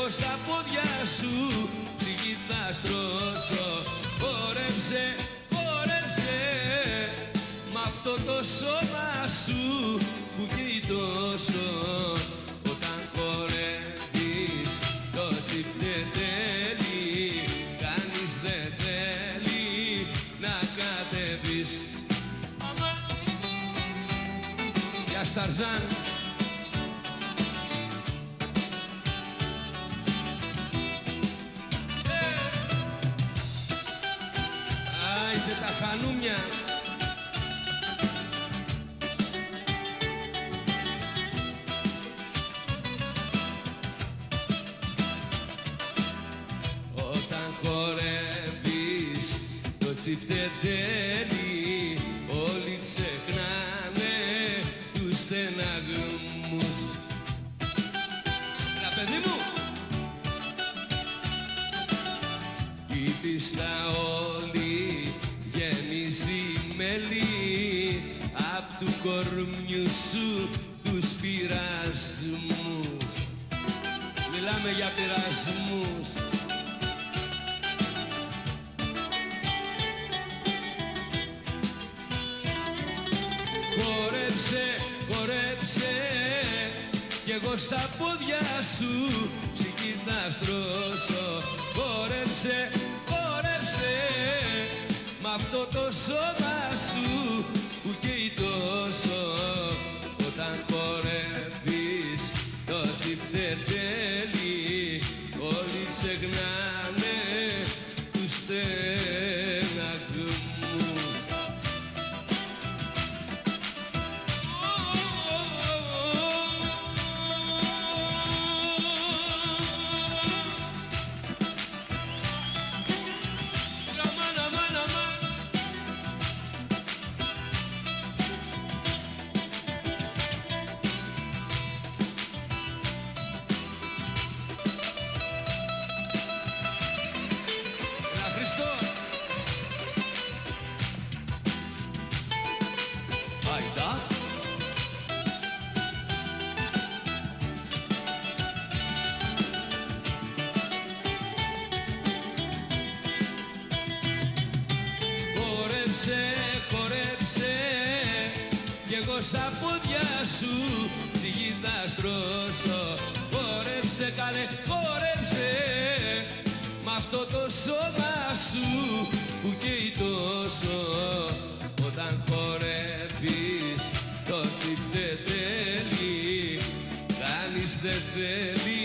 εγώ στα πόδια σου ψυχή θα στρώσω. Χόρεψε, χόρεψε μ' αυτό το σώμα σου που καίει τόσο. Όταν χορεύεις το τσιφτετέλι, κανείς δεν θέλει να κατεβείς. Γεια Σταρζάν. Άιτε τα χανουμιά. Όταν χορεύεις το τσιφτετέλι, όλοι ξεχνάνε τους στεναγμούς. Έλα παιδί μου. Κι πίστα όλοι γεμίζει μέλι απ' του κορμιού σου τους πειρασμούς. Μιλάμε για πειρασμούς. Χορέψε, χορέψε κι εγώ στα πόδια σου ψυχή θα στρώσω. Χορέψε, χορέψε μ' αυτό το σώμα σου που καίει τόσο. Όταν χορεύεις το τσιφτετέλι, όλοι ξεχνάνε τους στεναγμούς. Χορέψε κι εγώ στα πόδια σου ψυχή θα στρώσω. Χορέψε καλέ, χορέψε μ' αυτό το σώμα σου που καίει τόσο. Όταν χορεύεις το τσιφτετέλι, κανείς δεν θέλει